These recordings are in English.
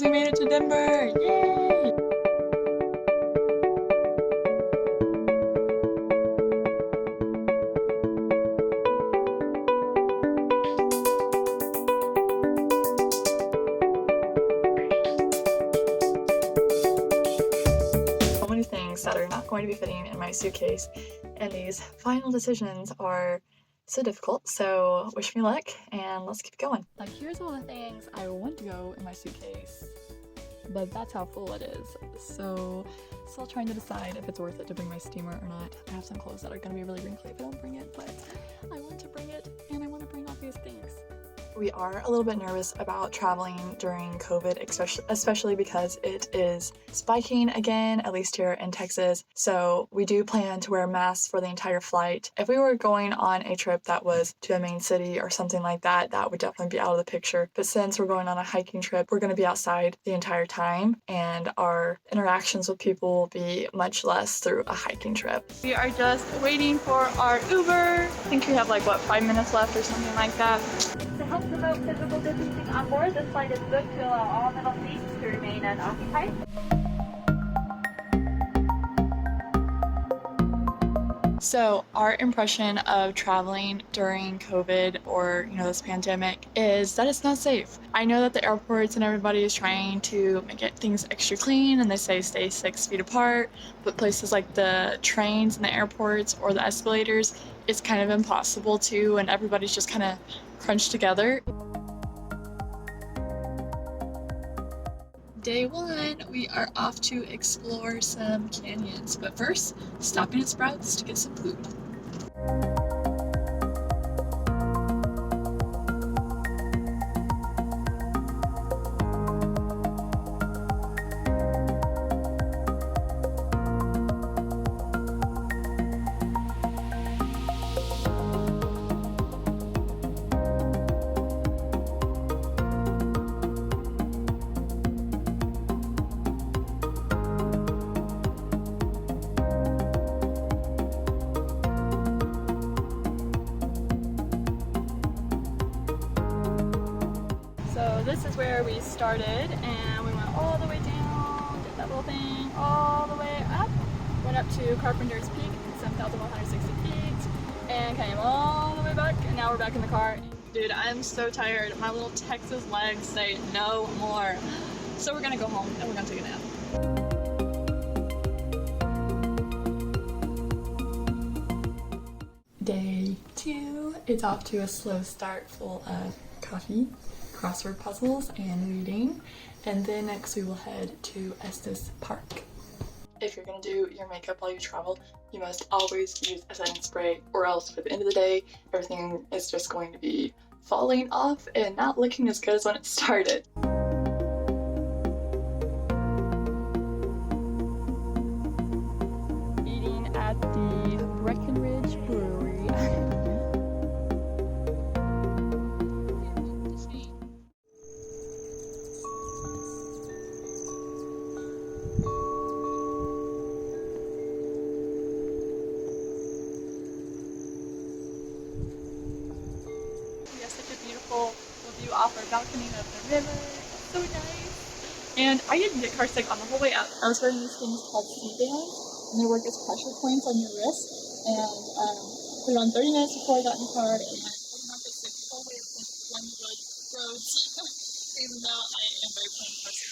We made it to Denver! Yay! So many things that are not going to be fitting in my suitcase, and these final decisions are so difficult, so wish me luck and let's keep going. Like, here's all the things I want to go in my suitcase, but that's how full it is. So still trying to decide if it's worth it to bring my steamer or not. I have some clothes that are going to be really wrinkly if I don't bring it, but I want to bring it and I want to bring all these things. We are a little bit nervous about traveling during COVID, especially because it is spiking again, at least here in Texas. So we do plan to wear masks for the entire flight. If we were going on a trip that was to a main city or something like that, that would definitely be out of the picture. But since we're going on a hiking trip, we're going to be outside the entire time, and our interactions with people will be much less through a hiking trip. We are just waiting for our Uber. I think we have 5 minutes left or something like that. To help promote physical distancing on board, this flight is booked to allow all middle seats to remain unoccupied. So our impression of traveling during COVID or, this pandemic is that it's not safe. I know that the airports and everybody is trying to make things extra clean and they say stay 6 feet apart, but places like the trains and the airports or the escalators, it's kind of impossible to, and everybody's just kind of crunched together. Day one, we are off to explore some canyons, but first, stopping at Sprouts to get some food. So this is where we started, and we went all the way down, did that little thing, all the way up, went up to Carpenter's Peak, 7,160 feet, and came all the way back, and now we're back in the car. Dude, I'm so tired. My little Texas legs say no more. So we're gonna go home and we're gonna take a nap. Day 2 is off to a slow start full of coffee, crossword puzzles, and reading, and then next we will head to Estes Park. If you're going to do your makeup while you travel, you must always use a setting spray, or else by the end of the day, everything is just going to be falling off and not looking as good as when it started. Eating at the Breckenridge Brewery. We have such a beautiful view off our balcony of the river. It's so nice. And I didn't get car sick on the whole way up. I was wearing these things called seat bands, and they work as pressure points on your wrist. And we were on 30 minutes before I got in the car, and I did not get sick the whole way up this one good road. Even though I am very plain person.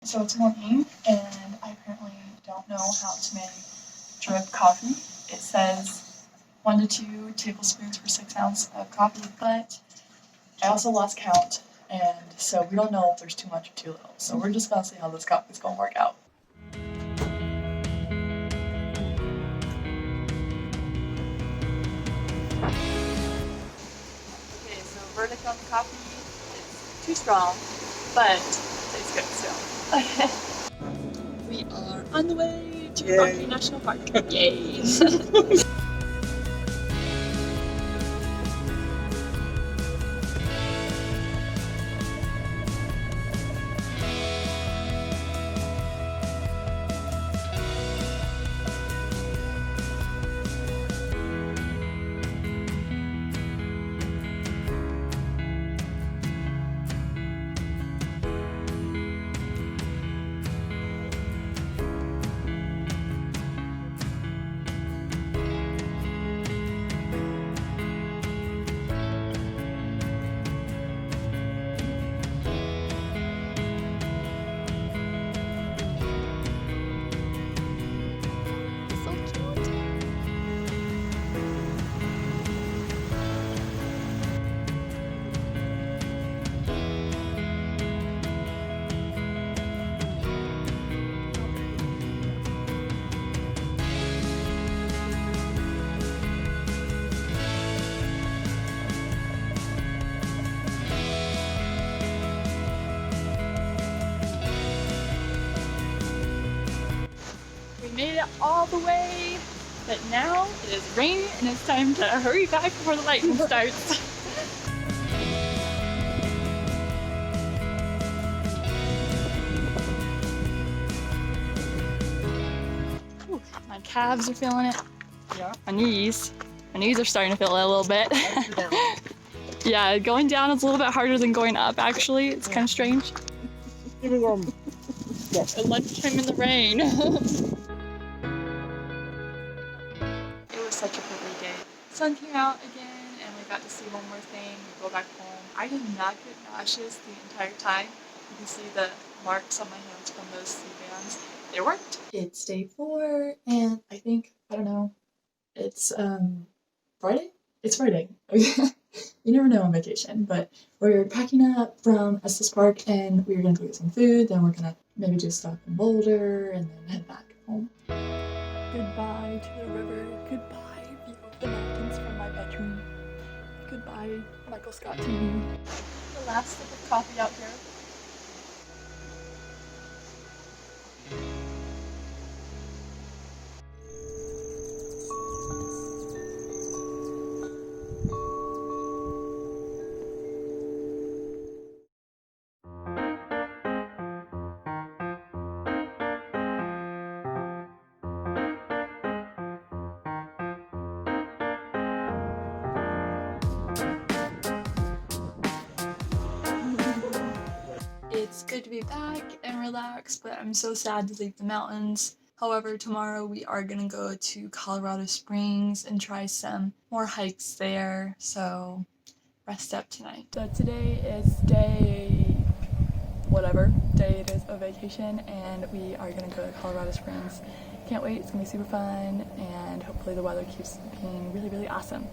So it's morning, and I apparently don't know how to make drip coffee. It says 1 to 2 tablespoons per 6 ounces of coffee, but I also lost count and so we don't know if there's too much or too little. So we're just gonna see how this coffee's gonna work out. Okay, so verdict on the coffee, it's too strong, but it tastes good still. We are on the way to Rocky National Park. Yay! We made it all the way, but now it is raining and it's time to hurry back before the lightning starts. Ooh, my calves are feeling it. Yeah. My knees are starting to feel it a little bit. Yeah, going down is a little bit harder than going up actually. It's kind of strange. At lunchtime in the rain. It was such a pretty day. Sun came out again and we got to see one more thing. We go back home. I did not get nauseous the entire time. You can see the marks on my hands from those sea bands. It worked. It's day 4 and I think, I don't know, it's Friday? It's Friday. You never know on vacation, but we're packing up from Estes Park and we're gonna go get some food, then we're gonna maybe do stuff in Boulder and then head back home. Goodbye to the river. Goodbye, view of the mountains from my bedroom. Goodbye, Michael Scott TV. The last sip of coffee out here. It's good to be back and relaxed, but I'm so sad to leave the mountains. However, tomorrow we are gonna go to Colorado Springs and try some more hikes there, so rest up tonight. So today is day it is of vacation, and we are gonna go to Colorado Springs. Can't wait, it's gonna be super fun, and hopefully the weather keeps being really, really awesome.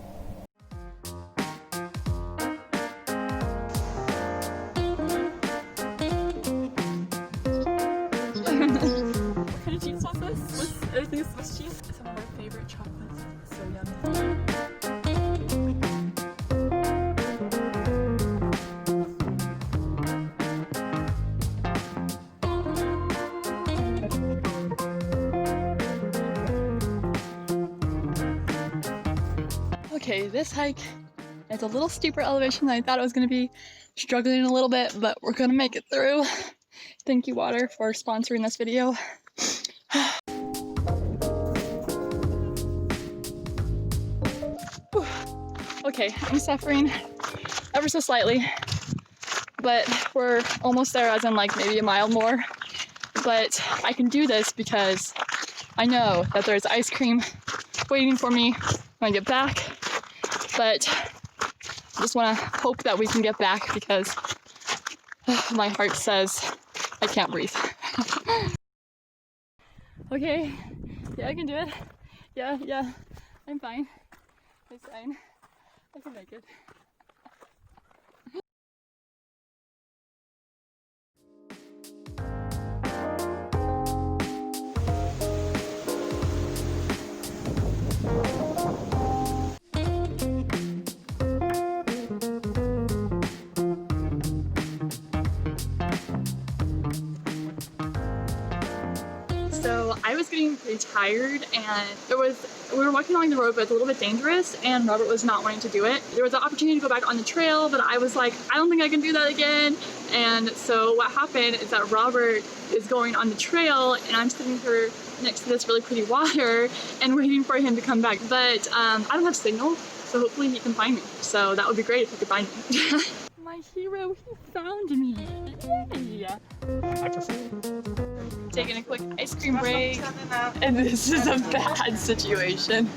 What kind of cheese was this? I think it's Swiss cheese. Some of our favorite chocolates. So yummy. Okay, this hike is a little steeper elevation than I thought it was going to be. Struggling a little bit, but we're going to make it through. Thank you, Water, for sponsoring this video. Okay, I'm suffering ever so slightly, but we're almost there, as in like maybe a mile more. But I can do this because I know that there's ice cream waiting for me when I get back, but I just want to hope that we can get back because my heart says I can't breathe. Okay, yeah, I can do it. Yeah, I'm fine. It's fine. I can make it. So I was getting pretty tired, and we were walking along the road, but it's a little bit dangerous, and Robert was not wanting to do it. There was an opportunity to go back on the trail, but I was like, I don't think I can do that again. And so what happened is that Robert is going on the trail, and I'm sitting here next to this really pretty water and waiting for him to come back. But I don't have signal, so hopefully he can find me. So that would be great if he could find me. My hero, he found me. Yeah. Taking a quick ice cream break, and this is a bad situation.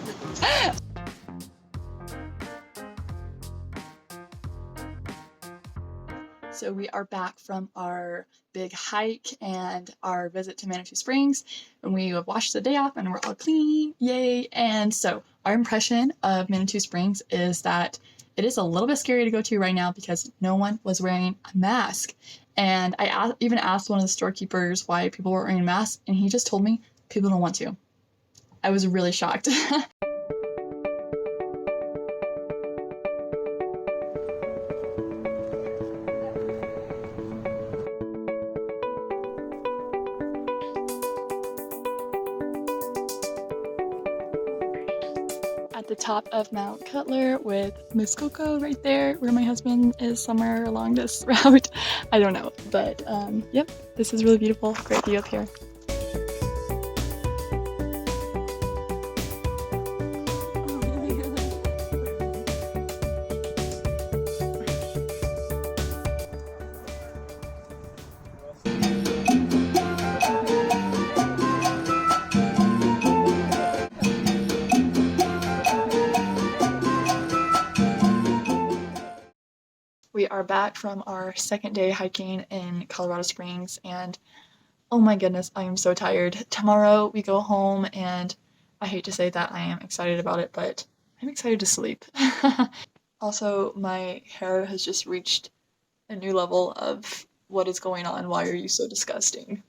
So we are back from our big hike and our visit to Manitou Springs, and we have washed the day off and we're all clean, yay! And so our impression of Manitou Springs is that it is a little bit scary to go to right now because no one was wearing a mask. And I even asked one of the storekeepers why people weren't wearing masks, and he just told me people don't want to. I was really shocked. At the top of Mount Cutler with Miss Coco right there, where my husband is somewhere along this route. I don't know, but yep, this is really beautiful. Great view up here. We are back from our second day hiking in Colorado Springs, and oh my goodness, I am so tired. Tomorrow we go home, and I hate to say that I am excited about it, but I'm excited to sleep. Also, my hair has just reached a new level of what is going on. Why are you so disgusting?